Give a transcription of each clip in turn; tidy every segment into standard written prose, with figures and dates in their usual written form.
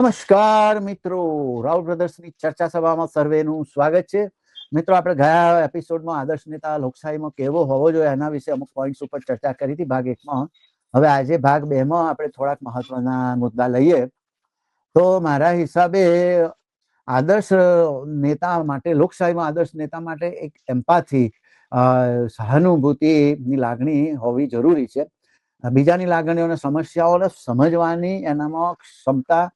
નમસ્કાર મિત્રો, રાહુલ બ્રધર્સની ચર્ચા સભામાં સર્વેનું સ્વાગત છે. મિત્રો, આપણે ગયા એપિસોડમાં આદર્શ નેતા લોકશાહીમાં કેવો હોવો જોઈએ એના વિશે અમુક પોઈન્ટ્સ ઉપર ચર્ચા કરી હતી ભાગ 1માં. હવે આજે ભાગ 2માં આપણે થોડાક મહત્વના મુદ્દા લઈએ. તો મારા હિસાબે આદર્શ નેતા માટે, લોકશાહીમાં આદર્શ નેતા માટે એક એમ્પાથી, સહાનુભૂતિની લાગણી હોવી જરૂરી છે. બીજાની લાગણીઓને, સમસ્યાઓને સમજવાની એનામાં ક્ષમતા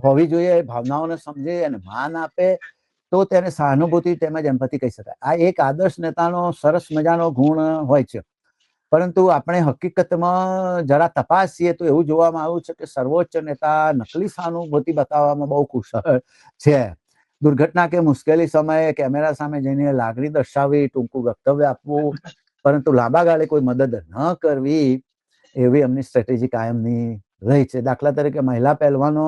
હોવી જોઈએ. ભાવનાઓને સમજે અને માન આપે તો તેને સહાનુભૂતિ તેમજ એમ્પથી કહી શકાય. આ એક આદર્શ નેતાનો સરસ મજાનો ગુણ હોય છે. પરંતુ આપણે હકીકતમાં જરા તપાસીએ તો એવું જોવામાં આવ્યું છે કે સર્વોચ્ચ નેતા નકલી સહાનુભૂતિ બતાવવામાં બહુ કુશળ છે. દુર્ઘટના કે મુશ્કેલી સમયે કેમેરા સામે જઈને લાગણી દર્શાવી, ટૂંકું વક્તવ્ય આપવું, પરંતુ લાંબા ગાળે કોઈ મદદ ન કરવી, એવી એમની સ્ટ્રેટેજી કાયમની રહી છે. દાખલા તરીકે મહિલા પહેલવાનો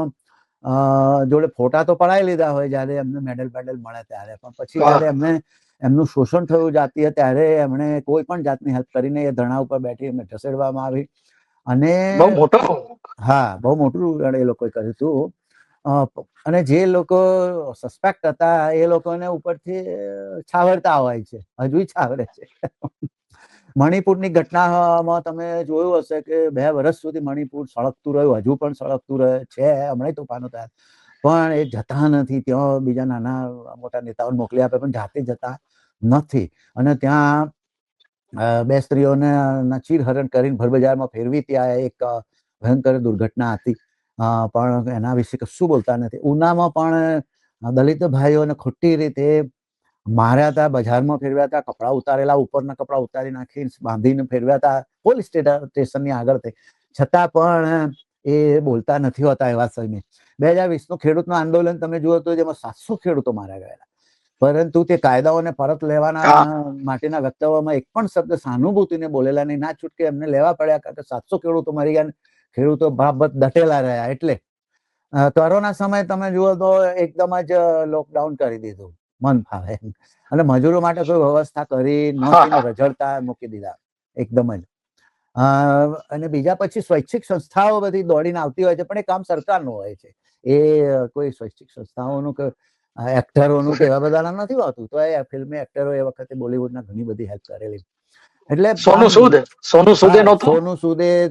જોડે ફોટા તો પડાવી લીધા હોય જયારે એમને મેડલ મળે ત્યારે, પણ પછી જયારે એમને એમનું શોષણ થયું જાતીય ત્યારે એમણે કોઈ પણ જાતની હેલ્પ કરીને એ ધરણા ઉપર બેઠી એમને ઢસેડવામાં આવી. અને બહુ મોટું એ લોકોએ કર્યું હતું. અને જે લોકો સસ્પેક્ટ હતા એ લોકોને ઉપરથી છાવરતા હોય છે, હજુ છાવરે છે. મણિપુરની ઘટનામાં તમે જોયું હશે કે 2 વર્ષ સુધી મણિપુર સળગતું રહ્યું, હજુ પણ સળગતું રહે છે. હમણાં તોફાનો થયા પણ એ જતા નથી. ત્યાં બીજા નાના મોટા નેતાઓને મોકલી આપે પણ જાતે જતા નથી. અને ત્યાં 2 સ્ત્રીઓને ચીરહરણ કરીને ભરબજારમાં ફેરવી, ત્યાં એક ભયંકર દુર્ઘટના હતી. પણ એના વિશે કશું બોલતા નથી. ઉનામાં પણ દલિત ભાઈઓને ખોટી રીતે માર્યા હતા, બજારમાં ફેરવ્યા હતા, કપડા ઉતારેલા, ઉપરના કપડા ઉતારી નાખી બાંધીને ફેરવ્યા હતા પોલીસ સ્ટેશનની આગળથી. છતાં પણ એ બોલતા નથી હોતા એવા સમયે 2020નું ખેડૂતનું આંદોલન તમે જુઓ તો જેમાં 700 ખેડૂતો માર્યા ગયેલા, પરંતુ તે કાયદાઓને પરત લેવાના માટેના વક્તવ્યમાં એક પણ શબ્દ સહાનુભૂતિને બોલેલા નહીં. ના છૂટકે એમને લેવા પડ્યા કારણ કે 700 ખેડૂતો મરી ગયા, ખેડૂતો બાબત ડટેલા રહ્યા. એટલે કોરોના સમયે તમે જુઓ તો એકદમ જ લોકડાઉન કરી દીધું મન ફાવે, અને મજૂરો માટે કોઈ વ્યવસ્થા કરી નહોતી, રઝળતા મૂકી દીધા એકદમ જ. અને બીજા પછી સ્વૈચ્છિક સંસ્થાઓ બધી દોડીને આવતી હોય છે, પણ એ કામ સરકારનું હોય છે. એ કોઈ સ્વૈચ્છિક સંસ્થાઓનું કે એક્ટરોનું કે એવા બધાના નથી હોતું. તો એ ફિલ્મી એક્ટરો એ વખતે બોલિવૂડના ઘણી બધી હેલ્પ કરેલી. એટલે સોનુ સૂદે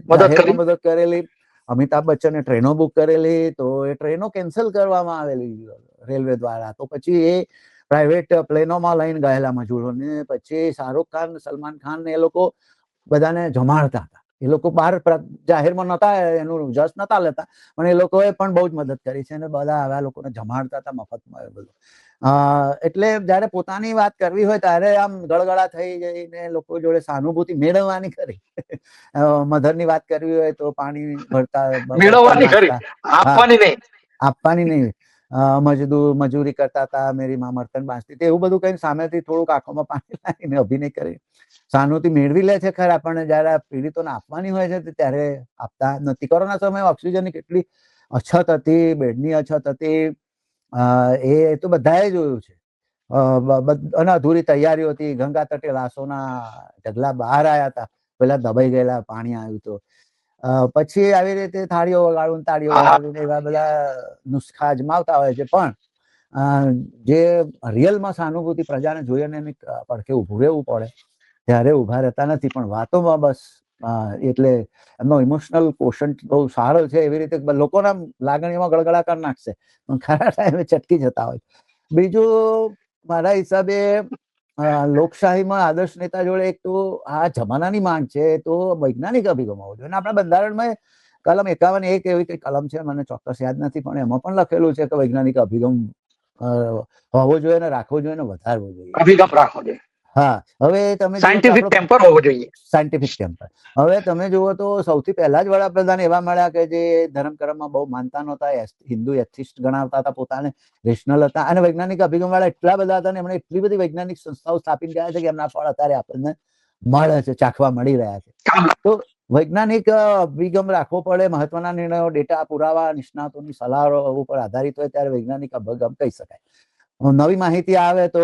જાહેરમાં મદદ કરેલી. અમિતાભ બચ્ચને ટ્રેનો બુક કરેલી, તો એ ટ્રેનો કેન્સલ કરવામાં આવેલી રેલવે દ્વારા. તો પછી એ પ્રાઇવેટ પ્લેનોમાં લઈને ગયેલા મજૂરોને. પછી શાહરૂખ ખાન, સલમાન ખાન ને એ લોકો બધાને જમાડતા હતા. એ લોકો બહાર જાહેરમાં નતા એનું જસ નતા લેતા, પણ એ લોકોએ પણ બહુ જ મદદ કરી છે અને બધા આવા લોકોને જમાડતા હતા મફતમાં. એ બધું એટલે જયારે પોતાની વાત કરવી હોય ત્યારે આમ ગળગળા થઈ જઈને લોકો જોડે સહાનુભૂતિ મેળવવાની ખરી. મધરની વાત કરવી હોય તો પાણી ભરતા, આપવાની નહીં. મજૂરી કરતા હતા, મેરી માં મર્તન બાંધતી, એવું બધું કઈ સામેથી થોડુંક આંખોમાં પાણી લાવીને અભિનય કરી સહાનુભૂતિ મેળવી લે છે ખરા, પણ જયારે પીડિતોને આપવાની હોય છે ત્યારે આપતા નથી. કોરોના સમયે ઓક્સિજનની કેટલી અછત હતી, બેડની અછત હતી, એ તો બધાએ જોયું છે. અને અધૂરી તૈયારીઓ હતી. ગંગા તટે લાશોના ઢગલા બહાર આવ્યા હતા, પેલા દબાઈ ગયેલા, પાણી આવ્યું તો પછી આવી રીતે થાળીઓ વગાડું, તાળીઓ વગાડીને એવા બધા નુસ્ખા અજમાવતા હોય છે. પણ જે રિયલમાં સહાનુભૂતિ પ્રજાને જોઈએ ને એની પડખે ઉભું રહેવું પડે ત્યારે ઉભા રહેતા નથી. પણ વાતોમાં બસ એટલે એમનો ઇમોશનલ કોશન્ટ બહુ સારો છે. એવી રીતે લોકોના લાગણીઓમાં ગળગળા કરી નાખશે પણ ખરા ટાઈમે ચટકી જતા હોય. બીજું મારા હિસાબે લોકશાહીમાં આદર્શ નેતા જોડે એક તો આ જમાનાની માંગ છે તો વૈજ્ઞાનિક અભિગમ હોવો જોઈએ. આપણા બંધારણમાં કલમ 51 એવી કઈ કલમ છે, મને ચોક્કસ યાદ નથી, પણ એમાં પણ લખેલું છે કે વૈજ્ઞાનિક અભિગમ હોવો જોઈએ ને રાખવો જોઈએ ને વધારવો જોઈએ. હા, હવે તમે સાયન્ટિફિક ટેમ્પર હોવો જોઈએ. Scientific temper. હવે તમે જુઓ તો સૌથી પહેલા જ વડાપ્રધાન એવા મળ્યા કે જે ધર્મ કર્મમાં બહુ માનતા નહોતા, હિન્દુ એથિસ્ટ ગણાવતા હતા, પોતાને રેશનલ હતા, અને વૈજ્ઞાનિક અભિગમ વાળા એટલા બધા હતા ને એમણે એટલી બધી વૈજ્ઞાનિક સંસ્થાઓ સ્થાપિત કર્યા છે કે એમના ફળ અત્યારે આપણને મળે છે, ચાખવા મળી રહ્યા છે. તો વૈજ્ઞાનિક અભિગમ રાખવો પડે. મહત્વના નિર્ણયો ડેટા, પુરાવા, નિષ્ણાતોની સલાહ ઉપર આધારિત હોય ત્યારે વૈજ્ઞાનિક અભિગમ કહી શકાય. નવી માહિતી આવે તો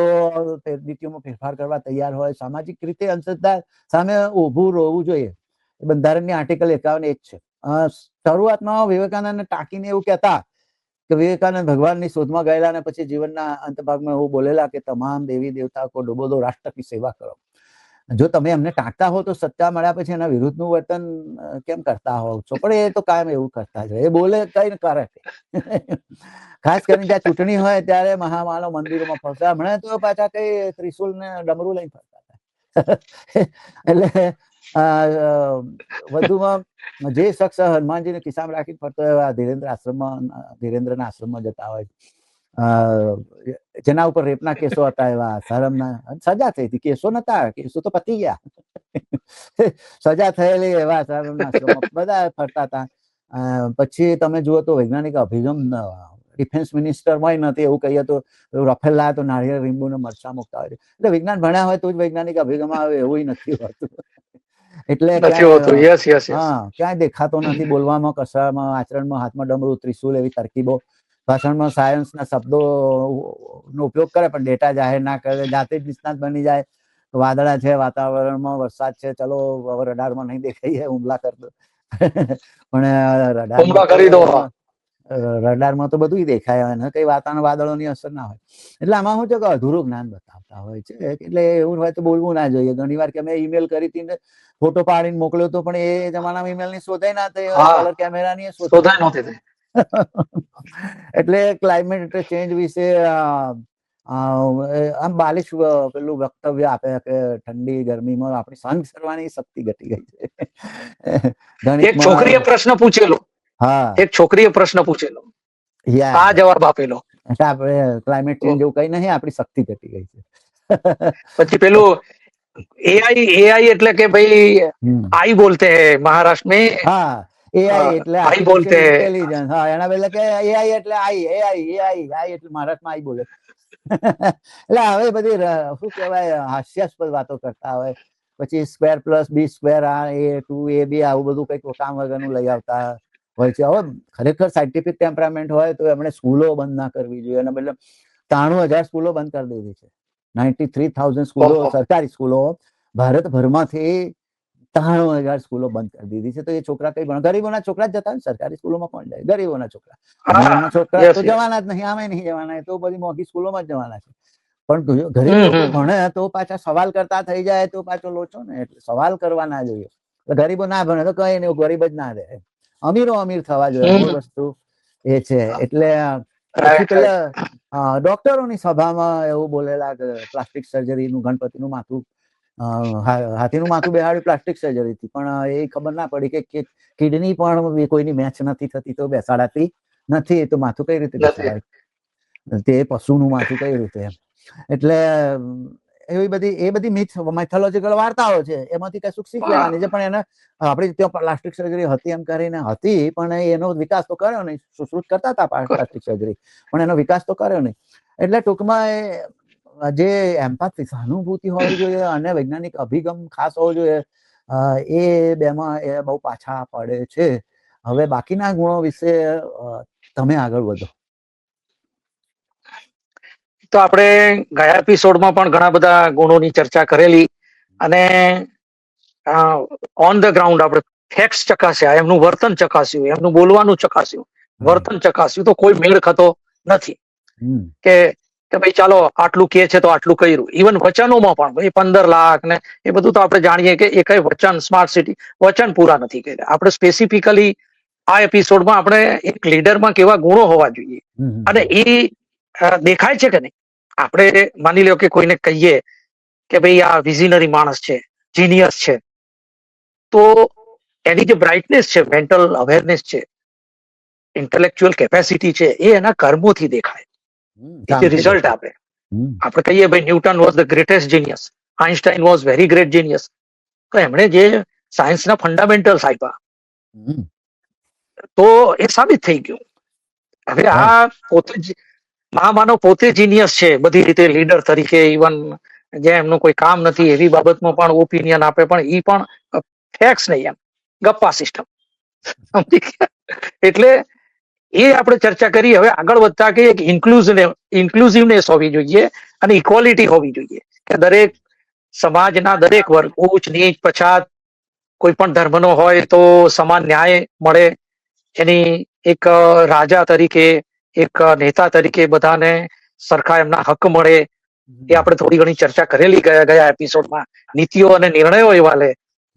નીતિઓમાં ફેરફાર કરવા તૈયાર હોય. સામાજિક રીતે અંશદાર સામે ઉભું રહેવું જોઈએ. બંધારણની આર્ટિકલ 51 એ જ છે. શરૂઆતમાં વિવેકાનંદ ટાંકીને એવું કહેતા કે વિવેકાનંદ ભગવાનની શોધમાં ગયેલા અને પછી જીવનના અંત ભાગમાં એવું બોલેલા કે તમામ દેવી દેવતા કો ડૂબો દો, રાષ્ટ્ર કી સેવા કરો. જો તમે એમને ટાંકતા હો તો સત્તા મળ્યા પછી એના વિરુદ્ધનું વર્તન કેમ કરતા હોવ છો? પણ એ તો કાયમ એવું કરતા છે, એ બોલે કઈ કરે. ખાસ કરીને ત્યાં ચૂંટણી હોય ત્યારે મહામાનવ મંદિરોમાં ફરતા, હમણાં તો પાછા કઈ ત્રિશુલ ને ડમરું લઈને ફરતા હતા. એટલે વધુમાં જે શખ્સ હનુમાનજીને કિસ્સામાં રાખીને ફરતો એવા ધીરેન્દ્રના આશ્રમમાં જતા હોય, જેના ઉપર રેપના કેસો હતા, એવા શરમના સજા થઈ હતી, કેસો નતા, કેસો તો પતી ગયા. સજા થયેલી એવા શરમના આશ્રમમાં બધા ફરતા હતા. પછી તમે જુઓ તો વૈજ્ઞાનિક અભિગમ ડિફેન્સ મિનિસ્ટરમાં નથી, એવું કહીએ તો રફેલ લાયા તો નારિયેળ રીંબુ ને મરચા મૂકતા હોય. એટલે વિજ્ઞાન ભણ્યા હોય તો જ વૈજ્ઞાનિક અભિગમ આવે એવું નથી હોતું. એટલે ક્યાંય દેખાતો નથી, બોલવામાં, કસામાં, આચરણમાં, હાથમાં ડમરું, ત્રિશુલ એવી તરકીબો, ભાષણમાં સાયન્સના શબ્દો નો ઉપયોગ કરે પણ ડેટા જાહેર ના કરે, જાતે જ નિષ્ણાત બની જાય. વાદળા છે, વાતાવરણમાં વરસાદ છે, ચલો હવે રડારમાં નહીં દેખાઈએ, હુમલા કરી દો. પણ રડારમાં તો બધું દેખાય હોય ને, કઈ વાદળોની અસર ના હોય. એટલે આમાં શું છે કે અધૂરું જ્ઞાન બતાવતા હોય છે. એટલે એવું હોય તો બોલવું ના જોઈએ. ઘણી વાર કે અમે ઈમેલ કરી હતી ને ફોટો પાડીને મોકલ્યો તો, પણ એ જમાનામાં ઈમેલ ની શોધાય ના થઈ, કલર કેમેરા ની શોધાય નહોતી. એટલે ક્લાઇમેટ ચેન્જ વિશે આમ બાલિશ પેલું વક્તવ્ય આપે કે ઠંડી ગરમીમાં આપણી સહન કરવાની શક્તિ ઘટી ગઈ છે. એક છોકરીએ પ્રશ્ન પૂછેલો, એક છોકરીએ પ્રશ્ન પૂછેલો, આ જવાબ આપેલો, આપણે ક્લાઇમેટ ચેન્જ જેવું કઈ નહીં, આપણી શક્તિ ઘટી ગઈ છે. પછી પેલું એઆઈ એટલે કે ભાઈ આઈ બોલતે હૈ મહારાષ્ટ્ર में, હા એઆઈ એટલે આઈ બોલતે ઇન્ટેલિજન્સ. હા, એના બદલે કે એઆઈ એટલે આઈ એટલે મહારાષ્ટ્રમાં આઈ બોલે. એટલે હવે બધી શું કહેવાય હાસ્યાસ્પદ વાતો કરતા હોય. પછી સ્ક્વેર પ્લસ બી સ્ક્વેર, A2AB આવું બધું કઈક કામ વગરનું લઈ આવતા હોય છે. હવે ખરેખર સાયન્ટિફિક ટેમ્પરામેન્ટ હોય તો એમણે સ્કૂલો બંધ ના કરવી જોઈએ. એના બદલે 93,000 સ્કૂલો બંધ કરી દીધી છે. 93,000 સ્કૂલો, સરકારી સ્કૂલો ભારતભરમાંથી 93,000 સ્કૂલો બંધ કરી દીધી છે. તો એ છોકરા કઈ ભણે? ગરીબોના છોકરા જ જતા ને સરકારી સ્કૂલોમાં. કોણ જાય? ગરીબોના છોકરા. અમીરોના છોકરા તો જવાના જ નહીં, આમે નહીં જવાના, એ તો બધી મોંઘી સ્કૂલોમાં જ જવાના છે. પણ ગરીબ લોકો ભણે તો પાછા સવાલ કરતા થઈ જાય તો પાછો લોચો ને. એટલે સવાલ કરવા ના જોઈએ. ગરીબો ના ભણે તો કઈ નહીં, ગરીબ જ ના રહે. અમીરો અમીર થવા જોઈએ, મૂળ વસ્તુ એ છે. એટલે પછી પેલા ડોક્ટરોની સભામાં એવું બોલેલા કે પ્લાસ્ટિક સર્જરીનું, ગણપતિનું માથું, હાથીનું માથું બેહાડી પ્લાસ્ટિક સર્જરી હતી, પણ એ ખબર ના પડી કે કિડની પણ કોઈની મેચ નથી થતી તો બેસાડાતી નથી. તો માથું કઈ રીતે બેસાડાય? તે પશુનું માથું કઈ રીતે? એટલે એવી બધી મિથોલોજીકલ વાર્તાઓ છે, એમાંથી કશું શીખ લેવાની છે. પણ એને આપણી ત્યાં પ્લાસ્ટિક સર્જરી હતી એમ કરીને હતી, પણ એનો વિકાસ તો કર્યો નહીં. સુશ્રુત કરતા હતા પ્લાસ્ટિક સર્જરી, પણ એનો વિકાસ તો કર્યો નહીં. એટલે ટૂંકમાં જે એમ્પાથી, સહાનુભૂતિ હોવી જોઈએ અને વૈજ્ઞાનિક અભિગમ ખાસ હોવો જોઈએ, એ બેમાં એ બહુ પાછા પડે છે. હવે બાકીના ગુણો વિશે તમે આગળ વધો. તો આપણે ગયા એપિસોડમાં પણ ઘણા બધા ગુણોની ચર્ચા કરેલી, અને ઓન ધ ગ્રાઉન્ડ આપણે ફેક્ટ્સ ચકાસ્યા, એમનું વર્તન ચકાસ્યું, એમનું બોલવાનું ચકાસ્યું, વર્તન ચકાસ્યું, તો કોઈ મેળ ખાતો નથી કે ભાઈ ચાલો આટલું કે છે તો આટલું કર્યું. ઇવન વચનોમાં પણ ભાઈ 15 લાખ ને એ બધું તો આપણે જાણીએ કે એ કઈ વચન, સ્માર્ટ સિટી વચન પૂરા નથી કર્યા. આપણે સ્પેસિફિકલી આ એપિસોડમાં આપણે એક લીડરમાં કેવા ગુણો હોવા જોઈએ, અને એ દેખાય છે કે નહીં. આપણે માની લો કે કોઈને કહીએ કે ભાઈ આ વિઝનરી માણસ છે, જીનિયસ છે, તો એની જે બ્રાઇટનેસ છે, મેન્ટલ અવેરનેસ છે, ઇન્ટેલેક્ચ્યુઅલ કેપેસિટી છે, એ એના કર્મોથી દેખાય. એ રિઝલ્ટ આપે. આપણે કહીએ ભાઈ newton was the greatest genius, Einstein was very great genius, તો એમણે જે સાયન્સના ફંડામેન્ટલ્સ આપ્યા તો એ સાબિત થઈ ગયું. હવે આ પોતે જ મહામાનવ પોતે જીનિયસ છે બધી રીતે, લીડર તરીકે. ઇવન જે એમનું કોઈ કામ નથી એવી બાબતમાં પણ ઓપિનિયન આપે, પણ એ પણ ફેક્ટ્સ નહીં, એમ ગપ્પા સિસ્ટમ. એટલે એ આપણે ચર્ચા કરી. હવે આગળ વધતા કે એક ઇન્ક્લુઝિવનેસ હોવી જોઈએ અને ઇક્વાલિટી હોવી જોઈએ, કે દરેક સમાજના દરેક વર્ગ, ઉચ્ચ નીચ પછાત, કોઈ પણ ધર્મનો હોય તો સમાન ન્યાય મળે, એની એક રાજા તરીકે, એક નેતા તરીકે બધાને સરખા એમના હક મળે, એ આપણે થોડી ઘણી ચર્ચા કરેલી ગયા એપિસોડમાં. નીતિઓ અને નિર્ણયો એવા લે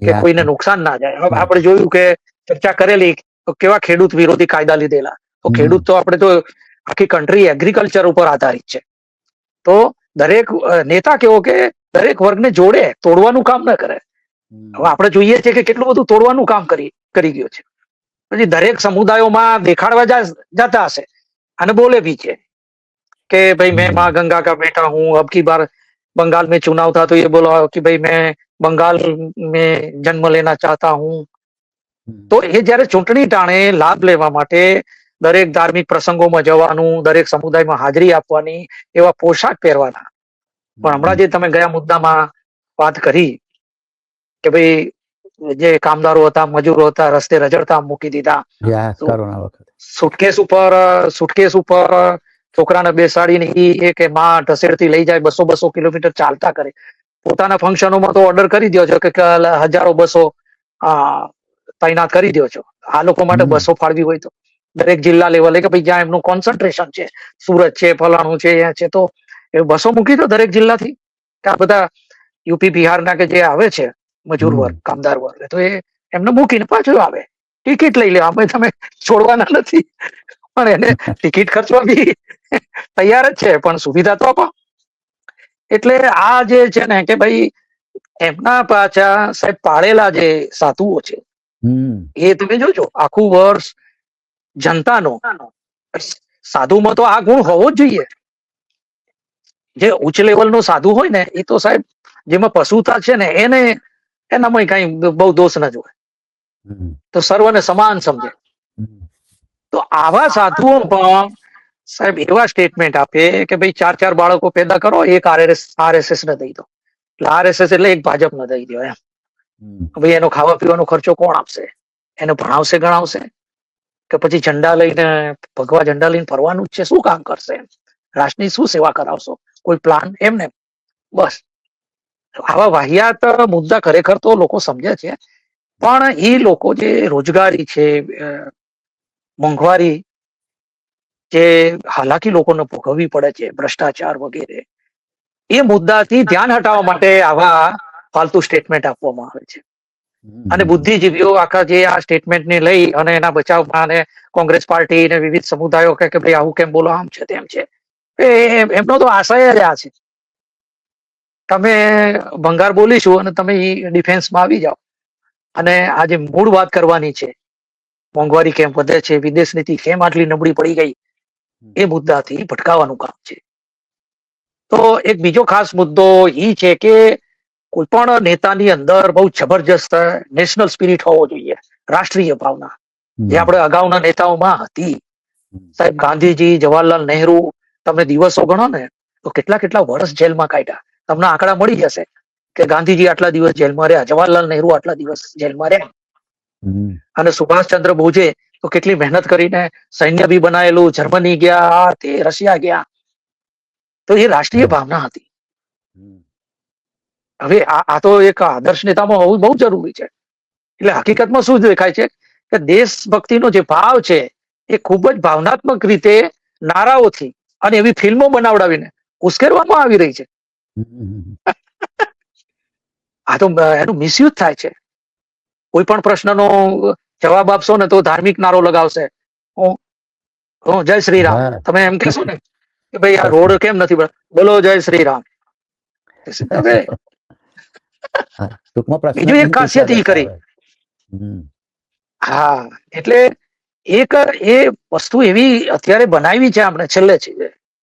કે કોઈને નુકસાન ના જાય. હવે આપણે જોયું કે ચર્ચા કરેલી કેવા ખેડૂત વિરોધી કાયદા લીધેલા. તો ખેડૂત તો આપણે તો આખી કન્ટ્રી એગ્રીકલ્ચર ઉપર આધારિત છે. તો દરેક નેતા કેવો કે દરેક વર્ગને જોડે, તોડવાનું કામ ન કરે. હવે આપણે જોઈએ છીએ કે કેટલું બધું તોડવાનું કામ કરી ગયો છે. પછી દરેક સમુદાયોમાં દેખાડવા જતા હશે અને બોલે ભી છે कि भाई मैं माँ गंगा का बेटा हूँ, अब की बार बंगाल में चुनाव था तो ये बोला कि भाई मैं बंगाल में जन्म लेना चाहता हूँ. તો એ જયારે ચૂંટણી ટાણે લાભ લેવા માટે દરેક ધાર્મિક પ્રસંગોમાં જવાનું, દરેક સમુદાયમાં હાજરી આપવાની, એવા પોશાક પહેરવાના. પણ હમણાં જે તમે ગયા મુદ્દામાં વાત કરી કે ભાઈ જે કામદારો હતા, મજૂરો હતા, રસ્તે રજડતા મૂકી દીધા. સુટકેસ ઉપર છોકરાને બેસાડીને એ કે માં ઢસેડથી લઈ જાય, 200 કિલોમીટર ચાલતા કરે. પોતાના ફંક્શનોમાં તો ઓર્ડર કરી દો છો કે હજારો બસો તૈનાત કરી દો છો. આ લોકો માટે બસો ફાળવી હોય તો દરેક જિલ્લા લેવલે કે ભાઈ જ્યાં એમનું કોન્સન્ટ્રેશન છે, સુરત છે, ફલાણું છે, અહીંયા છે, તો એ બસો મૂકી દો દરેક જિલ્લાથી. કે આ બધા યુપી બિહારના કે જે આવે છે મજૂર વર્ગ, કામદાર વર્ગ, તો એ એમને મૂકીને પાછું આવે. ટિકિટ લઈ લે, અમે તમે છોડવાના નથી, પણ એને ટિકિટ ખર્ચવા બી તૈયાર જ છે, પણ સુવિધા તો આપો. એટલે આ જે છે ને કે ભાઈ એમના પાછા સાહેબ પાળેલા જે સાધુઓ છે, એ તમે જોજો આખું વર્ષ જનતાનો, સાધુમાં તો આ ગુણ હોવો જ જોઈએ. જે ઉચ્ચ લેવલનો સાધુ હોય ને એ તો સાહેબ જેમાં પશુતા છે ને એને એનામાં કઈ બહુ દોષ ન જોવે, તો સર્વને સમાન સમજે. તો આવા સાધુઓ પણ સાહેબ એવા સ્ટેટમેન્ટ આપે કે ભાઈ 4 બાળકો પેદા કરો, એક આરએસએસ ને દઈ દો. એટલે આરએસએસ એટલે એક ભાજપ ને દઈ દો એમ. ભાઈ એનો ખાવા પીવાનો ખર્ચો કોણ આપશે? એને ભણાવશે ગણાવશે કે પછી ઝંડા લઈને, ભગવા ઝંડા લઈને ફરવાનું જ છે? શું કામ કરશે? રાષ્ટ્રની શું સેવા કરાવશો? કોઈ પ્લાન? એમને બસ આવા વાહિયાત મુદ્દા ખરેખર તો લોકો સમજે છે, પણ એ લોકો જે રોજગારી છે, મોંઘવારી, જે હાલાકી લોકોને ભોગવવી પડે છે, ભ્રષ્ટાચાર વગેરે, એ મુદ્દાથી ધ્યાન હટાવવા માટે આવા ફાલતુ સ્ટેટમેન્ટ આપવામાં આવે છે. અને બુદ્ધિજીવીઓ આખા જે આ સ્ટેટમેન્ટને લઈ અને એના બચાવમાં અને કોંગ્રેસ પાર્ટી અને વિવિધ સમુદાયો કે ભાઈ આવું કેમ બોલો, આમ છે તેમ છે, એમનો તો આશય જ આ છે. તમે ભંગાર બોલીશું અને તમે ડિફેન્સમાં આવી જાઓ, અને આજે મૂળ વાત કરવાની છે, મોંઘવારી કેમ વધે છે, વિદેશ નીતિ કેમ આટલી નબળી પડી ગઈ, એ મુદ્દાથી ભટકાવવાનું કામ છે. તો એક બીજો ખાસ મુદ્દો એ છે કે કોઈ પણ નેતાની અંદર બહુ જબરજસ્ત નેશનલ સ્પિરિટ હોવો જોઈએ, રાષ્ટ્રીય ભાવના, જે આપણે અગાઉના નેતાઓમાં હતી. સાહેબ ગાંધીજી, જવાહરલાલ નહેરુ, તમે દિવસો ગણો ને તો કેટલા વર્ષ જેલમાં કાઢ્યા. તમને આંકડા મળી જશે કે ગાંધીજી આટલા દિવસ જેલમાં રહ્યા, જવાહરલાલ નહેરુ આટલા દિવસ જેલમાં રહ્યા, અને સુભાષચંદ્ર બોઝે તો કેટલી મહેનત કરીને સૈન્ય બી બનાવેલું, જર્મની ગયા, તે રશિયા ગયા. તો એ રાષ્ટ્રીય ભાવના હતી. હવે આ તો એક આદર્શ નેતામાં હોવું બહુ જરૂરી છે. એટલે હકીકતમાં શું દેખાય છે કે દેશભક્તિનો જે ભાવ છે એ ખૂબ જ ભાવનાત્મક રીતે નારાઓથી અને એવી ફિલ્મો બનાવડાવીને ઉશ્કેરવામાં આવી રહી છે. આ તો એનું મિસયુઝ થાય છે. કોઈ પણ પ્રશ્નનો જવાબ આપશો ને તો ધાર્મિક નારો લગાવશે, જય શ્રી રામ. તમે એમ કહેશો ને કે ભાઈ આ રોડ કેમ નથી, બોલો જય શ્રી રામ. બીજું એક ખાસિયત એ કરી. હા, એટલે એક એ વસ્તુ એવી અત્યારે બનાવી છે આપણે છેલ્લે છે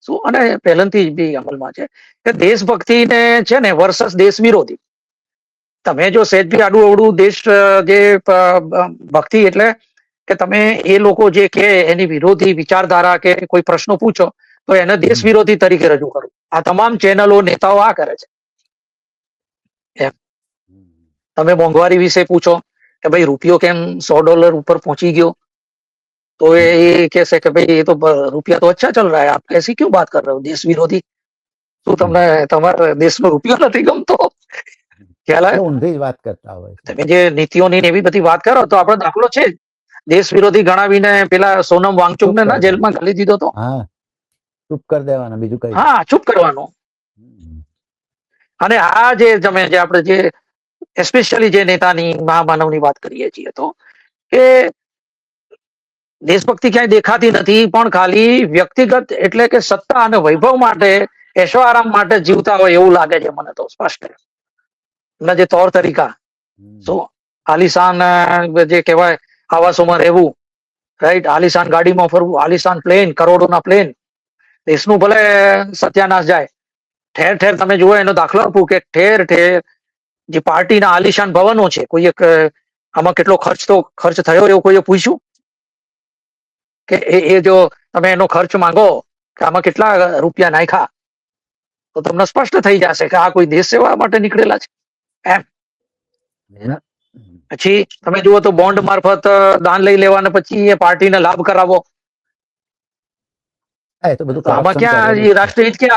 શું, અને પહેલાથી બી અમલમાં છે કે દેશભક્તિને છે ને વર્સસ દેશ વિરોધી. તમે જો સહેજ બી આડું અવડું દેશ જે ભક્તિ એટલે કે તમે એ લોકો જે કે એની વિરોધી વિચારધારા કે કોઈ પ્રશ્નો પૂછો તો એને દેશ વિરોધી તરીકે રજૂ કરું. આ તમામ ચેનલો, નેતાઓ આ કરે છે. એમ તમે મોંઘવારી વિશે પૂછો કે ભાઈ રૂપિયો કેમ $100 ઉપર પહોંચી ગયો, તો એ કહેશે કે ભાઈ એ તો રૂપિયા તો અચ્છા ચલ रहा है, आप ऐसी क्यों बात कर रहे हो, देश विरोधी? શું તમને તમારા દેશનો રૂપિયો નથી ગમતો? ખ્યાલ આવે? ઊંધી જ વાત કરતા હોય છે. તમે જે નીતિઓની ને એવી બધી વાત કરો તો આપણો દાખલો છે જ. દેશ વિરોધી ગણાવીને પેલા સોનમ વાંગચુક ને ચૂપ કરી દેવાનું. જેલમાં ઘાલી દીધો તો. હા, ચૂપ કરી દેવાના, બીજું કઈ હા, ચૂપ કરવાનો. અને આ જે તમે જે આપણે જે એસ્પેશિયલી જે નેતાની મહામાનવની વાત કરીએ છીએ તો કે દેશભક્તિ ક્યાંય દેખાતી નથી, પણ ખાલી વ્યક્તિગત એટલે કે સત્તા અને વૈભવ માટે, એશો આરામ માટે જીવતા હોય એવું લાગે છે મને તો સ્પષ્ટ. એમના જે તौर તરીકા, શું આલિશાન જે કહેવાય આવાસોમાં રહેવું, રાઈટ, આલિશાન ગાડીમાં ફરવું, આલિશાન પ્લેન, કરોડોના પ્લેન, દેશનું ભલે સત્યાનાશ જાય, ઠેર ઠેર તમે જુઓ એનો દાખલો આપું કે ઠેર ઠેર જે પાર્ટીના આલિશાન ભવનો છે, કોઈ એક આમાં કેટલો ખર્ચ થયો એવું કોઈએ પૂછ્યું કે એ જો તમે એનો ખર્ચ માંગો કે આમાં કેટલા રૂપિયા નાખ્યા તો તમને સ્પષ્ટ થઈ જશે કે આ કોઈ દેશ સેવા માટે નીકળેલા છે એમ. પછી તમે જુઓ તો બોન્ડ મારફત દાન લઈ લેવાના પછી એ પાર્ટીને લાભ કરાવો. એ તો બધું તો આમાં corruption ક્યાં કરેલું જ છે.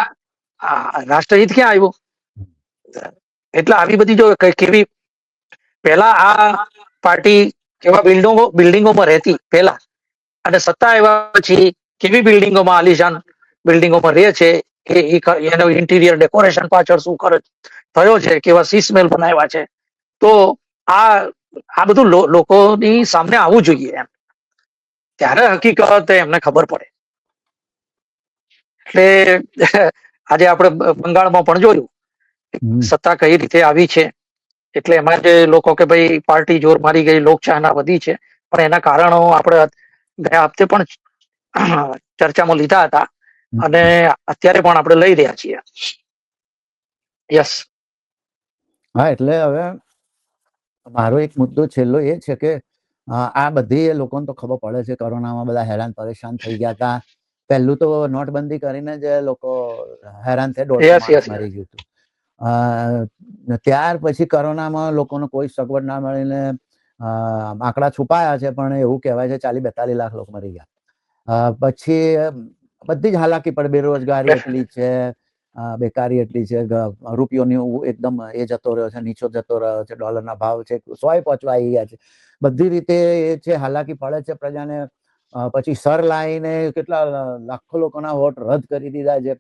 રાષ્ટ્રહિત ક્યાં આવ્યું? એટલે આવી બધી જો કેવી પહેલા આ પાર્ટી કેવા બિલ્ડિંગોમાં રહેતી પહેલા, અને સત્તા આવ્યા પછી કેવી બિલ્ડિંગોમાં, આલિશાન બિલ્ડિંગોમાં રહે છે, એનો ઇન્ટિરિયર ડેકોરેશન પાછળ શું ખર્ચ થયો છે, કેવા સીસમેલ બનાવ્યા છે. તો આ બધું લોકોની સામે આવવું જોઈએ એમ, ત્યારે હકીકત એમને ખબર પડે. એટલે આજે આપણે બંગાળમાં પણ જોયું સત્તા કઈ રીતે આવી છે. એટલે એમાં જે લોકો કે ભાઈ પાર્ટી જોર મારી ગઈ, લોકચાહના વધી છે, પણ એના કારણો આપણે ગયા હપ્તે પણ ચર્ચામાં લીધા હતા અને અત્યારે પણ આપણે લઈ રહ્યા છીએ. યસ. હા, એટલે હવે મારો એક મુદ્દો છેલ્લો એ છે કે આ બધી લોકોને તો ખબર પડે છે કોરોનામાં બધા હેરાન પરેશાન થઈ ગયા હતા. પહેલું તો નોટબંધી કરીને જ લોકો હેરાન થઈ, 150 માણસ મરી ગયું હતું. ત્યાર પછી કોરોનામાં લોકોને કોઈ સગવડ ના મળીને આંકડા છુપાયા છે, પણ એવું કહેવાય છે 40-42 લાખ લોકો મરી ગયા. પછી બધી જ હાલાકી પડે, બેરોજગારી એટલી છે, બેકારી એટલી છે, રૂપિયોની એકદમ એ જતો રહ્યો છે, નીચો જતો રહ્યો છે, ડોલરના ભાવ છે 100 પહોંચવા આવી ગયા છે, બધી રીતે એ છે, હાલાકી પડે છે પ્રજાને. પછી સર લાઈને કેટલા લાખો લોકોના વોટ રદ કરી દીધા છે.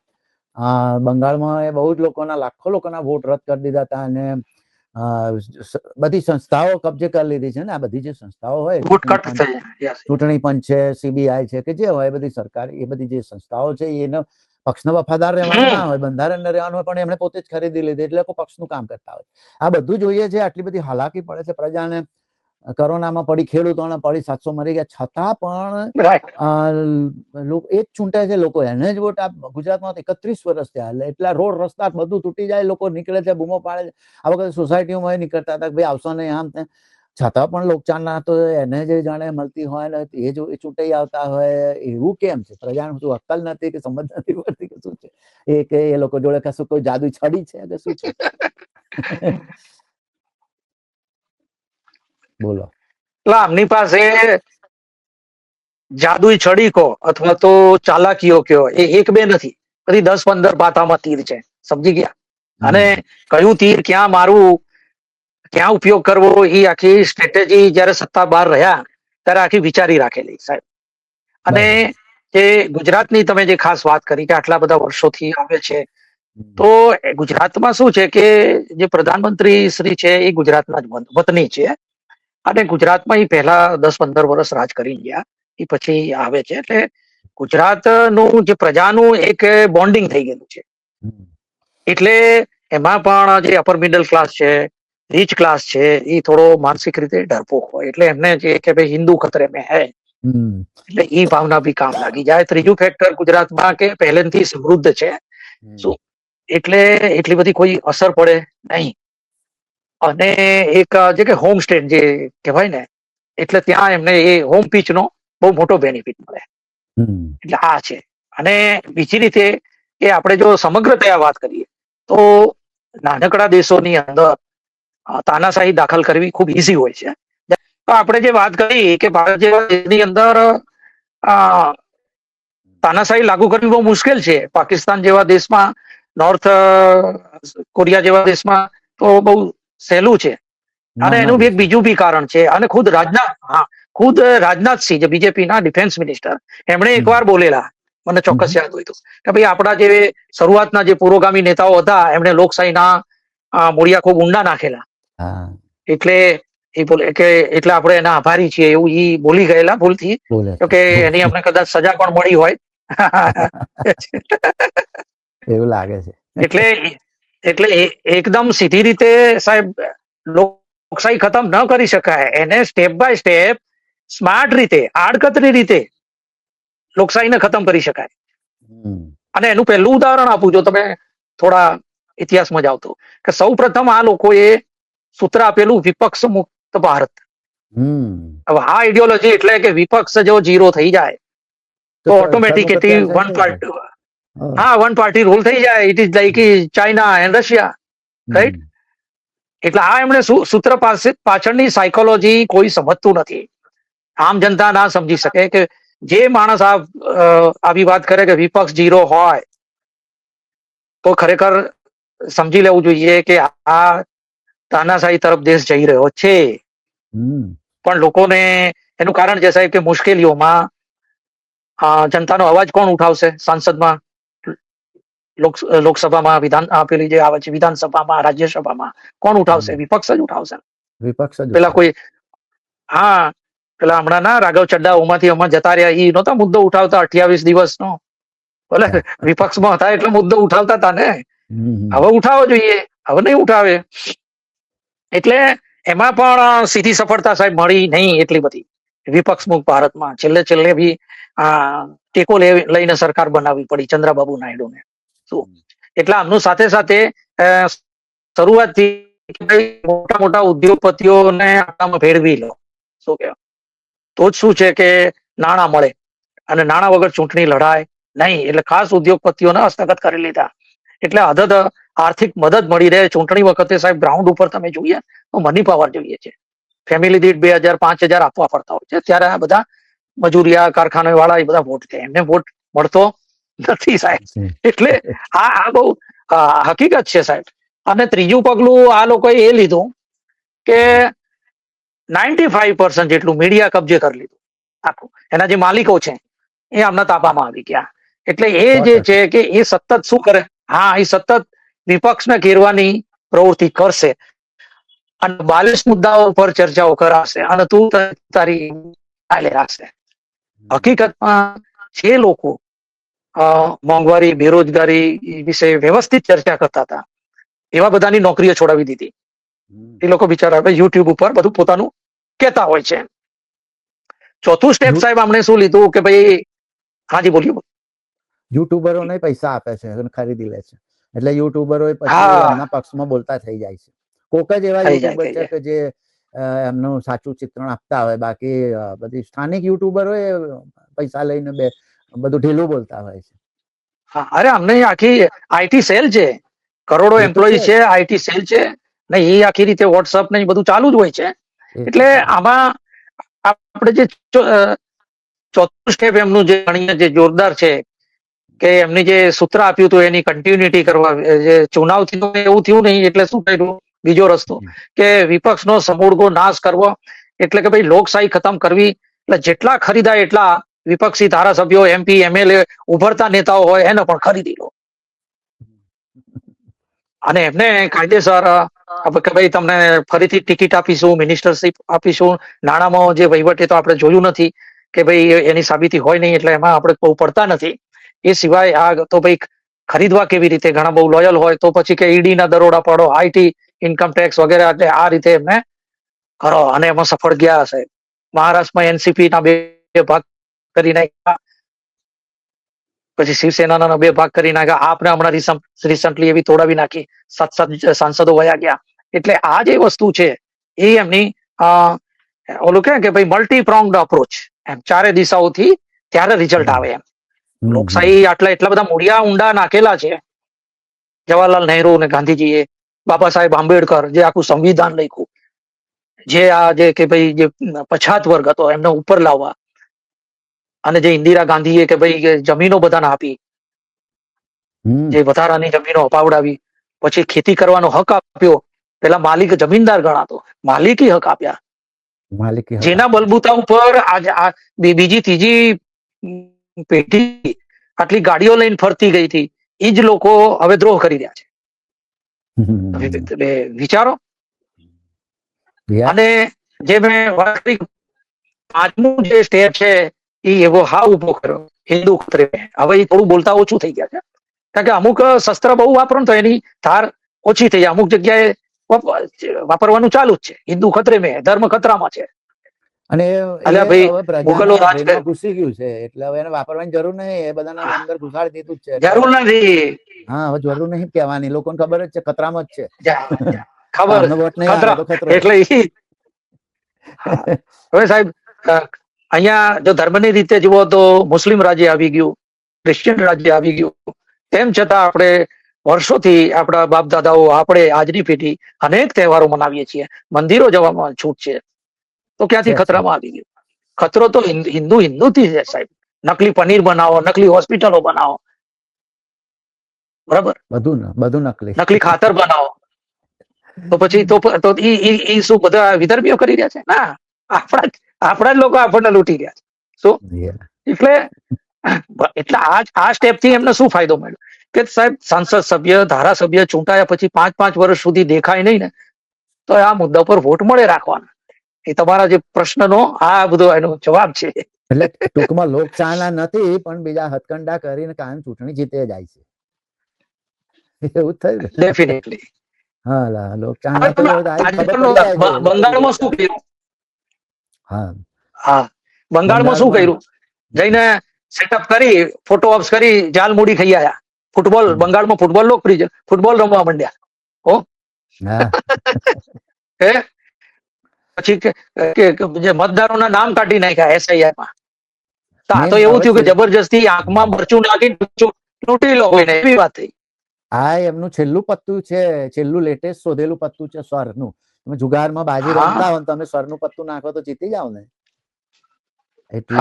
બંગાળમાં એ બહુ જ લોકોના, લાખો લોકોના વોટ રદ કરી દીધા હતા અને બધી સંસ્થાઓ કબજે કરી લીધી છે ને. આ બધી જે સંસ્થાઓ હોય, ચૂંટણી પંચ છે, CBI છે, કે જે હોય બધી સરકાર, એ બધી જે સંસ્થાઓ છે એનો પક્ષનો વફાદાર રહેવાનું ના હોય, બંધારણને રહેવાનું હોય, પણ એમણે પોતે જ ખરીદી લીધી એટલે પક્ષનું કામ કરતા હોય. આ બધું જોઈએ છે. આટલી બધી હાલાકી પડે છે પ્રજાને. કોરોનામાં પડી, ખેડૂતોને પડી, 700 મરી ગયા, છતાં પણ એ જ ચૂંટાય છે લોકો, એને જ વોટ. ગુજરાતમાં 31 વર્ષ થયા, એટલા રોડ રસ્તા બધું તૂટી જાય, લોકો નીકળે છે, બૂમો પાડે છે. આ વખતે સોસાયટીઓમાં નીકળતા હતા ભાઈ આવશો નહીં આમ તેમ, છતાં પણ લોકચાહના તો એને જે જાણે મળતી હોય ને એ જો ચૂંટાઈ આવતા હોય. એવું કેમ છે? પ્રજાનું શું અક્કલ નથી કે સમજ નથી પડતી કે શું છે? કે એ લોકો જોડે કશું કોઈ જાદુ છડી છે કે શું છે? બોલો. એટલે આમની પાસે જાદુઈ છડી કહો અથવા તો ચાલાકીઓ કહો, એ એક બે નથી, બધી 10-15 પાતામાં તીર છે. સમજી ગયા? અને કયું તીર ક્યાં મારવું, ક્યાં ઉપયોગ કરવો, એ આખી સ્ટ્રેટેજી જયારે સત્તા બહાર રહ્યા ત્યારે આખી વિચારી રાખેલી સાહેબ. અને જે ગુજરાતની તમે જે ખાસ વાત કરી કે આટલા બધા વર્ષોથી આવે છે, તો ગુજરાતમાં શું છે કે જે પ્રધાનમંત્રી શ્રી છે એ ગુજરાતના જ વતની છે અને ગુજરાતમાં એ પહેલા 10-15 વર્ષ રાજ કરી ગયા, એ પછી આવે છે. એટલે ગુજરાતનું જે પ્રજાનું એક બોન્ડિંગ થઈ ગયેલું છે. એટલે એમાં પણ જે અપર મિડલ ક્લાસ છે, રીચ ક્લાસ છે, એ થોડો માનસિક રીતે ડરપોક હોય. એટલે એમને જે કે ભાઈ હિન્દુ ખતરે મેં હૈ, એટલે એ ભાવના બી કામ લાગી જાય. ત્રીજું ફેક્ટર ગુજરાતમાં કે પહેલેથી સમૃદ્ધ છે, શું એટલે એટલી બધી કોઈ અસર પડે નહીં. અને એક જે કે હોમ સ્ટેટ જે કહેવાય ને, એટલે ત્યાં એમને એ હોમ પીચ નો બહુ મોટો બેનિફિટ મળે. એટલે આ છે. અને બીજી રીતે કે આપણે જો સમગ્રતયા વાત કરીએ તો નાનકડા દેશોની અંદર તાનાશાહી દાખલ કરવી ખૂબ ઈઝી હોય છે. તો આપણે જે વાત કરી કે ભારત જેવા દેશની અંદર તાનાશાહી લાગુ કરવી બહુ મુશ્કેલ છે. પાકિસ્તાન જેવા દેશમાં, નોર્થ કોરિયા જેવા દેશમાં તો બહુ સહેલું છે. અને એનું બી એક બીજું બી કારણ છે. અને ખુદ રાજનાથસિંહ જે બીજેપી ના ડિફેન્સ મિનિસ્ટર, એમણે એકવાર બોલેલા, મને ચોક્કસ યાદ હોય તો, કે ભાઈ આપણા જે શરૂઆતના જે પુરોગામી નેતાઓ હતા એમણે લોકશાહીના મૂળિયા ખૂબ ઊંડા નાખેલા. એટલે એ બોલે કે એટલે આપણે એના આભારી છીએ એવું ઈ બોલી ગયેલા ભૂલથી, કે એની અમને કદાચ સજા પણ મળી હોય. એવું લાગે છે. એટલે એકદમ સીધી રીતે સાહેબ લોકશાહી ખતમ ન કરી શકાય. એને સ્ટેપ બાય સ્ટેપ સ્માર્ટ રીતે, આડકતરી રીતે લોકશાહીને ખતમ કરી શકાય. અને એનું પહેલું ઉદાહરણ આપું, જો તમે થોડા ઇતિહાસમાં જાવ તો, કે સૌ પ્રથમ આ લોકોએ સૂત્ર આપેલું વિપક્ષ મુક્ત ભારત. હવે આ આઈડિયોલોજી એટલે કે વિપક્ષ જો 0 થઈ જાય તો ઓટોમેટિકલી વન પાર્ટી રૂલ થઈ જાય. It is like China and Russia, right? એટલે આ એમણે સૂત્ર પાછળની સાયકોલોજી કોઈ સમજતું નથી. આમ જનતા ના સમજી શકે કે જે માણસ આવી વાત કરે કે વિપક્ષ 0 હોય તો ખરેખર સમજી લેવું જોઈએ કે આ તાનાશાહી તરફ દેશ જઈ રહ્યો છે. પણ લોકોને એનું કારણ છે સાહેબ કે મુશ્કેલીઓમાં જનતાનો અવાજ કોણ ઉઠાવશે? સંસદમાં, લોકસભામાં, પેલી જે આવે છે વિધાનસભામાં, રાજ્યસભામાં કોણ ઉઠાવશે? વિપક્ષ જ ઉઠાવશે. પેલા કોઈ પેલા હમણાં ના રાઘવ ચડ્ડા ઓમાંથી હમણાં જતા રહ્યા, એ નહોતા મુદ્દો ઉઠાવતા 28 દિવસનો. ભલે વિપક્ષમાં હતા એટલે મુદ્દો ઉઠાવતા હતા ને. હવે ઉઠાવવો જોઈએ, હવે નહીં ઉઠાવે. એટલે એમાં પણ સીધી સફળતા સાહેબ મળી નહીં એટલી બધી વિપક્ષ મુક્ત ભારતમાં. છેલ્લે બી ટેકો લઈને સરકાર બનાવવી પડી ચંદ્રબાબુ નાયડુને. એટલે આમનું સાથે સાથે શરૂઆતથી મોટા મોટા ઉદ્યોગપતિઓને આમાં ભેળવી લો. શું કહેવાય? તો જ શું છે કે નાણાં મળે, અને નાણાં વગર ચૂંટણી લડાય નહીં. એટલે ખાસ ઉદ્યોગપતિઓને હસ્તગત કરી લીધા. એટલે આર્થિક મદદ મળી રહે. ચૂંટણી વખતે સાહેબ ગ્રાઉન્ડ ઉપર તમે જોઈએ તો મની પાવર જોઈએ છે. ફેમિલી દીઠ 2000 5000 આપવા પડતા હોય છે. ત્યારે આ બધા મજૂરિયા કારખાના વાળા એ બધા વોટ છે, એમને વોટ મળતો નથી સાહેબ. એટલે આ બહુ હકીકત છે સાહેબ. અને ત્રીજું પગલું આ લોકોએ એ લીધું કે 95% જેટલું મીડિયા કબજે કરી લીધું આખું. એના જે માલિકો છે એ આમના તાબામાં આવી ગયા. એટલે એ જે છે કે એ સતત શું કરે? એ સતત વિપક્ષને ઘેરવાની પ્રવૃત્તિ કરશે અને 42 મુદ્દાઓ પર ચર્ચાઓ કરાશે અને તું તારી ચાલે રાખશે. હકીકતમાં જે લોકો મોંઘવારી, બેરોજગારી વિશે વ્યવસ્થિત ચર્ચા કરતા હતા એવા બધાની નોકરીઓ છોડાવી દીધી. એ લોકો બિચારા યુટ્યુબ ઉપર બધું પોતાનું કહેતા હોય છે. ચોથું સ્ટેપ સાહેબ આપણે શું લીધું કે ભાઈ, હાજી બોલ્યું. યુટ્યુબરોને પૈસા આપે છે, ખરીદી લે છે. એટલે યુટ્યુબરો પછી એમના પક્ષમાં બોલતા થઈ જાય છે. કોક જ એવા યુટ્યુબર છે કે જે એમનું સાચું ચિત્રણ આપતા હોય. બાકી બધી સ્થાનિક યુટ્યુબરો પૈસા લઈને બધું ઢીલું બોલતા હોય છે. અરે અમને આખી આઈટી સેલ છે, કરોડો એમ્પ્લોય છે, આઈટી સેલ છે ને, એ આખી રીતે વોટ્સઅપ ને બધું ચાલુ જ હોય છે. એટલે આમાં આપણે જે ચોથું સ્ટેપ એમનું જે જોરદાર છે કે એમને જે સૂત્ર આપ્યું હતું એની કન્ટિન્યુટી કરવા. જે ચુનાવથી તો એવું થયું નહીં, એટલે શું કર્યું? બીજો રસ્તો કે વિપક્ષનો સમૂળગો નાશ કરવો. એટલે કે ભાઈ લોકશાહી ખતમ કરવી. એટલે જેટલા ખરીદાય એટલા વિપક્ષી ધારાસભ્યો, MP, MLA, ઉભરતા નેતાઓ હોય એને પણ ખરીદી લો અને એમને કાયદેસર કે ભાઈ તમને ફરીથી ટિકિટ આપીશું, મિનિસ્ટરશીપ આપીશું. નાણાંમાં જે વહીવટ તો આપણે જોયું નથી કે ભાઈ એની સાબિતી હોય નહીં, એટલે એમાં આપણે બહુ પડતા નથી. એ સિવાય તો ભાઈ ખરીદવા કેવી રીતે? ઘણા બહુ લોયલ હોય તો પછી કે ઈડી ના દરોડા પાડો, IT, ઇન્કમ ટેક્સ વગેરે. એટલે આ રીતે એમને કરો અને એમાં સફળ ગયા હશે. મહારાષ્ટ્રમાં NCP ના 2 ભાગ કરી નાખ્યા, પછી શિવસેનાના 2 ભાગ કરી નાખ્યા. આપને હમણાં રિસન્ટલી એવી તોડાવી નાખી, 7 સાંસદો વયા ગયા. એટલે આ જે વસ્તુ છે એ એમની ઓલું કે ભાઈ મલ્ટી પ્રોંગ્ડ અપ્રોચ, એમ ચારે દિશાઓથી ત્યારે રિઝલ્ટ આવે એમ. લોકશાહી એટલા બધા મૂળિયા ઊંડા નાખેલા છે. જવાહરલાલ નહેરુ અને ગાંધીજીએ, બાબા સાહેબ આંબેડકર જે આખું સંવિધાન લખ્યું, જે કે ભાઈ જે પછાત વર્ગ હતો એમને ઉપર લાવવા, અને જે ઇન્દિરા ગાંધીએ કે ભાઈ જમીનો બધાને આપી, જે વધારાની જમીનો અપાવડાવી, પછી ખેતી કરવાનો હક આપ્યો. પેલા માલિક જમીનદાર ગણાતો, માલિકી હક આપ્યા, માલિકી હક જેના બલબૂતા ઉપર આજે આ બીજી ત્રીજી પેઢી આટલી ગાડીઓ લઈને ફરતી ગઈ હતી, એ જ લોકો હવે દ્રોહ કરી રહ્યા છે. તમે વિચારો. અને જે મેં વાત કરી, પાંચમું જે સ્ટેપ છે એ એવો હાવ ઉભો કર્યો, હિન્દુ ખતરે. હવે એ થોડું બોલતા ઓછું થઈ ગયા છે, કારણ કે અમુક શસ્ત્ર બહુ વાપરો તો એની ધાર ઓછી થઈ જાય, અમુક જગ્યાએ વાપરવાનું ચાલુ જ છે. હિન્દુ ખતરે મેં, ધર્મ ખતરામાં છે. અને ભાઈ મુગલો પ્રજાના રાજ બ્રેનમાં ઘૂસી ગયું છે, એટલે હવે એને વાપરવાની જરૂર નહીં, એ બધાના અંદર ઘુસાડી દીધું જ છે. જરૂર નથી. હા, હવે જરૂર નહીં કહેવાની, લોકોને ખબર જ છે ખતરામાં જ છે. ખબર વોટ નહીં આવે તો ખતરો. એટલે હવે સાહેબ અહીંયા જો ધર્મની રીતે જુઓ તો મુસ્લિમ રાજ્ય આવી ગયું, ક્રિશ્ચિયન રાજ્ય આવી ગયું, તેમ છતાં આપણે વર્ષોથી આપણા બાપ દાદાઓ, આપણે આજની પેઢી અનેક તહેવારો મનાવીએ છીએ, મંદિરો જવામાં છૂટ છે, તો ક્યાંથી ખતરામાં આવી ગયું? ખતરો તો હિન્દુથી છે સાહેબ. નકલી પનીર બનાવો, નકલી હોસ્પિટલો બનાવો, બરાબર, બધું નકલી ખાતર બનાવો, તો પછી તો ઈ શું બધા વિધર્મીઓ કરી રહ્યા છે? ના, આપણા જ લોકો આપણને લૂંટી રહ્યા છે. શું એટલે આ સ્ટેપ થી એમને શું ફાયદો મળ્યો કે સાહેબ સંસદ સભ્ય, ધારાસભ્ય ચૂંટાયા પછી 5-5 વર્ષ સુધી દેખાય નહીં ને, તો આ મુદ્દા પર વોટ મળે રાખવાના. એ તમારા જે પ્રશ્નનો આ બધો એનો જવાબ છે. એટલે ટૂંકમાં લોકચાહના નથી, પણ બીજા હથકંડા કરીને કાયમ ચૂંટણી જીતે જાય છે, એવું થયું. ડેફિનેટલી. હા, લોકચાહના બંગાળમાં શું કર્યું? હા, બંગાળમાં શું કર્યું? જઈને સેટઅપ કરી, ફોટો ઓપ્સ કરી, જાલ મૂડી ખાઈ આયા. ફૂટબોલ, બંગાળમાં ફૂટબોલ લોકપ્રિય છે, ફૂટબોલ રમવા માંડ્યા. પછી જે મતદારોના નામ કાઢી નાખ્યા SIR-માં. આ તો એવું થયું કે જબરજસ્તી આંખમાં મરચું નાખી લૂંટી લો કોઈને, એવી વાત થઈ. આ એમનું છેલ્લું પત્તું છે, છેલ્લું લેટેસ્ટ શોધેલું પત્તું છે સ્વરનું. તમે જુગારમાં બાજી રમતા હો, તમે સ્વરનું પત્તું નાખો તો જીતી જાવ ને. એટલે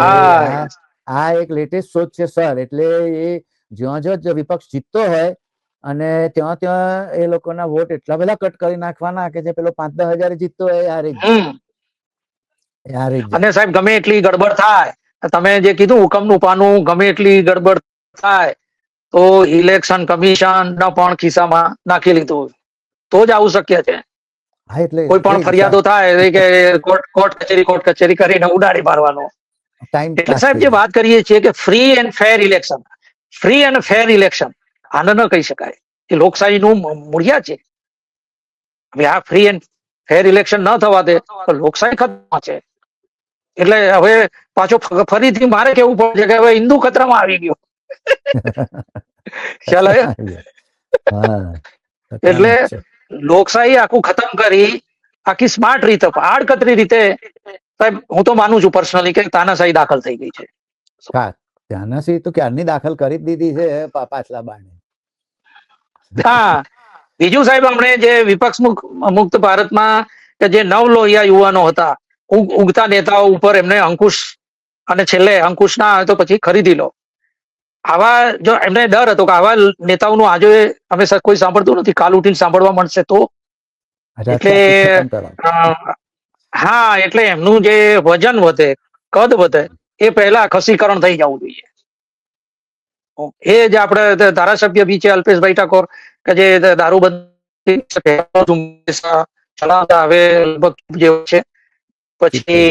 આ એક લેટેસ્ટ શોધ છે સર. એટલે એ જ્યાં વિપક્ષ જીતતો હોય અને ત્યાં એ લોકોના વોટ એટલા બધા કટ કરી નાખવાના કે જે પેલો 5-10 હજાર જીતતો હોય હારી અને સાહેબ ગમે એટલી ગડબડ થાય, તમે જે કીધું હુકમનું પાનું, ગમે એટલી ગડબડ થાય તો ઇલેક્શન કમિશન પણ ખિસ્સામાં નાખી લીધું તો જ આવું શક્ય છે. કોઈ પણ ફરિયાદો થાય કે કોર્ટ કચેરી કરીને ઉડાડી મારવાનો. એટલે સાહેબ જે વાત કરીએ છીએ કે free and fair election, free and fair election આને ન કહી શકાય, એ લોકશાહીનું મૂળિયા છે. હવે આ ફ્રી એન્ડ ફેર ઇલેક્શન ન થવા દે તો લોકશાહી ખતરામાં છે. એટલે હવે પાછો ફરીથી મારે કેવું પડશે કે હવે હિન્દુ ખતરામાં આવી ગયો. ખ્યાલ આવ્યો? એટલે લોકશાહી આખું ખતમ કરી, આખી સ્માર્ટ રીતે, આડકતરી રીતે, સાહેબ હું તો માનું છું પર્સનલી કે તાનાશાહી દાખલ થઈ ગઈ છે. તાનાશાહી તો ક્યારની દાખલ કરી દીધી છે પાછલા બાણે. હા, બીજું સાહેબ હમણે જે વિપક્ષ મુક્ત ભારતમાં કે જે નવલોહિયા યુવાનો હતા, ઉગતા નેતાઓ ઉપર એમને અંકુશ, અને છેલ્લે અંકુશ ના આવે તો પછી ખરીદી લો, આવા જો એમને ડર હતો કે આવા નેતાઓનું આજે અમે કોઈ સાંભળતું નથી, કાલ ઉઠીને સાંભળવા મળશે તો. એટલે હા, એટલે એમનું જે વજન વધે, કદ વધે, એ પહેલા ખસીકરણ થઈ જવું જોઈએ. એ જ આપણે ધારાસભ્ય બી છે અલ્પેશભાઈ ઠાકોર કે જે દારૂબંધી ચલાવતા હવે લગભગ જે છે, પછી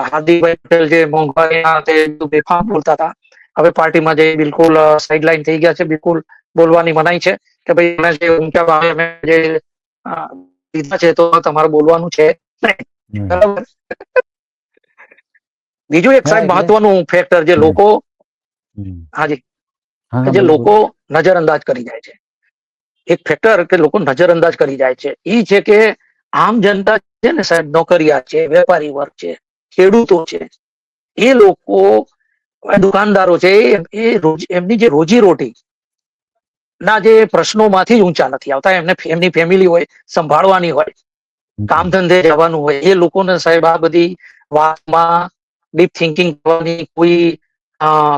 હાર્દિકભાઈ પટેલ જે મોંઘવારીના બેફામ બોલતા હતા, હવે પાર્ટીમાં જે બિલકુલ સાઇડલાઇન થઈ ગયા છે, બિલકુલ બોલવાની મનાઈ છે કે ભાઈ જે લીધા છે તો તમારે બોલવાનું છે નહીં. બરાબર. બીજું એક સાહેબ મહત્વનું ફેક્ટર જે લોકો હાજી જે લોકો નજરઅંદાજ કરી જાય છે, એક ફેક્ટર કે લોકો નજરઅંદાજ કરી જાય છે, એ છે કે આમ જનતા છે ને સાહેબ, નોકરિયાત છે, વેપારી વર્ગ છે, ખેડૂતો છે, એ લોકો, દુકાનદારો છે, એમની જે રોજીરોટી ના જે પ્રશ્નોમાંથી ઊંચા નથી આવતા. એમની ફેમિલી હોય, સંભાળવાની હોય, કામ ધંધે જવાનું હોય, એ લોકોને સાહેબ આ બધી વાતમાં ડીપ થિંકિંગ કરવાની કોઈ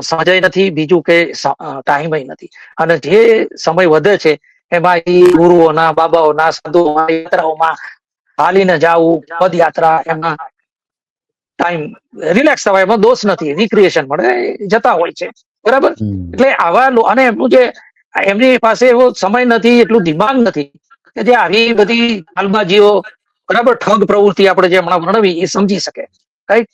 સમજાય નથી, બીજું કે ટાઈમ નથી. અને જે સમય વધે છે એમાં ઈ ગુરુઓના, બાબાઓના, સાધુઓના યાત્રાઓમાં હાલીને જાવું, પદયાત્રા, એમાં ટાઈમ રિલેક્સ થવાય, એમાં દોષ નથી, રિક્રિએશન મળે, જતા હોય છે, બરાબર. એટલે આવા અને એમનું જે એમની પાસે એવો સમય નથી, એટલું દિમાગ નથી કે જે આવી બધી ચાલબાજીઓ, બરાબર, ઠગ પ્રવૃત્તિ આપણે જે હમણાં વર્ણવી એ સમજી શકે, રાઈટ.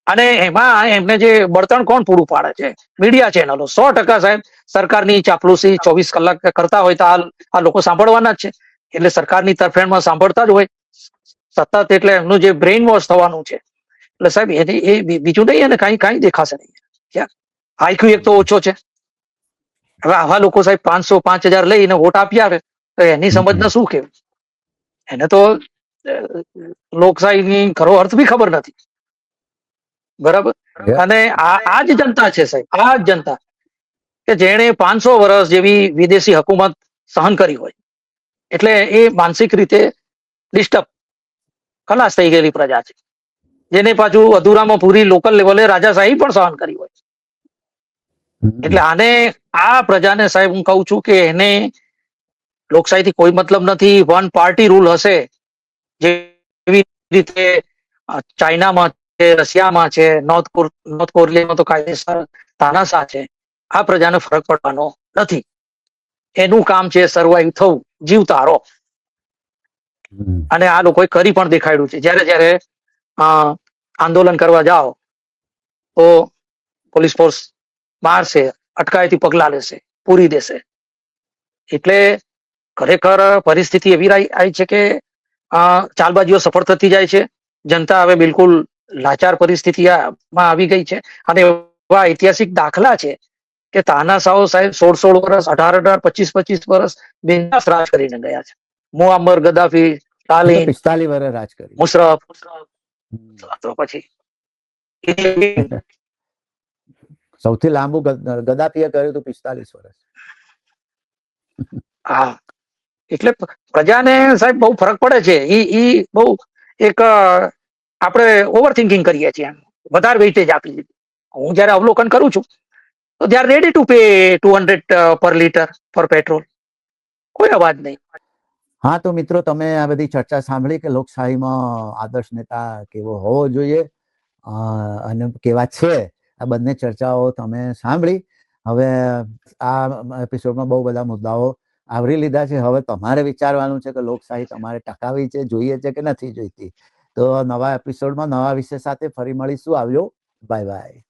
અને એમાં એમને જે બળતણ કોણ પૂરું પાડે છે? મીડિયા ચેનલો. 100% સાહેબ સરકારની ચાપલુસી 24 કલાક કરતા હોય તો આ લોકો સાંભળવાના જ છે. એટલે સરકારની તરફેણમાં સાંભળતા જ હોય સતત. એટલે એમનું જે બ્રેઇન વોશ થવાનું છે. એટલે સાહેબ એ બીજું નહીં, અને કાંઈ દેખાશે નહીં. આઈક્યુ એક તો ઓછો છે. હવે આવા લોકો સાહેબ 500, 5000 લઈને વોટ આપી આવે તો એની સમજને શું કેવું? એને તો લોકશાહીની ખરો અર્થ બી ખબર નથી, બરાબર. અને આ જ જનતા છે સાહેબ, આ જ જનતા કે જેણે 500 વર્ષ જેવી વિદેશી હુકુમત સહન કરી હોય, એટલે એ માનસિક રીતે ડિસ્ટર્બ, ખલાસ થઈ ગયેલી પ્રજા છે, જેને પાછું અધૂરામાં પૂરી લોકલ લેવલે રાજાશાહી પણ સહન કરી હોય. એટલે આને, આ પ્રજાને સાહેબ હું કહું છું કે એને લોકશાહીથી કોઈ મતલબ નથી. વન પાર્ટી રૂલ હશે, જેવી રીતે ચાઇનામાં છે, રશિયામાં છે, નોર્થ કોરિયામાં તો કાયદેસર તાનાશાહ છે. આ પ્રજાને ફરક પડવાનો નથી. એનું કામ છે સર્વાઈવ થવું, જીવતા રહો. અને આ લોકોએ કરી પણ દેખાડ્યું છે. જ્યારે આંદોલન કરવા જાઓ તો પોલીસ ફોર્સ મારશે, અટકાયતી પગલા લેશે, પૂરી દેશે. એટલે ખરેખર પરિસ્થિતિ એવી આવી છે કે ચાલબાજીઓ સફળ થતી જાય છે. જનતા હવે બિલકુલ લાચાર પરિસ્થિતિમાં આવી ગઈ છે. અને એવા ઐતિહાસિક દાખલા છે કે તાનાશાહો સાહેબ 16 વર્ષ, 18, 25 વર્ષ બિંદાસ રાજ કરીને ગયા છે. મુઅમ્મર ગદ્દાફી, સ્ટાલિન, 45 વર્ષ રાજ કર્યું, મુશરફ, તો પછી સૌથી લાંબુ ગદ્દાફીએ કર્યું હતું 45 વર્ષ. હા, એટલે પ્રજાને સાહેબ બહુ ફરક પડે છે. ઈ બહુ એક આપણે ઓવર થિંકિંગ કરીએ છીએ, વધારે વેઇટેજ આપી દીધી. હું જયારે અવલોકન કરું છું તો they are ready to pay 200 પર લીટર ફોર પેટ્રોલ. કોઈ અવાજ નહીં. હા, તો મિત્રો, તમે આ બધી ચર્ચા સાંભળી કે લોકશાહીમાં આદર્શ નેતા કેવો હોવો જોઈએ અને કેવા છે. આ બંને ચર્ચાઓ તમે સાંભળી. હવે આ એપિસોડમાં બહુ બધા મુદ્દાઓ આવરી લીધા છે. હવે તમારે વિચારવાનું છે કે લોકશાહી તમારે ટકાવી છે, જોઈએ છે કે નથી જોઈતી. તો નવા એપિસોડમાં નવા વિષય સાથે ફરી મળીશું. આવજો, બાય બાય.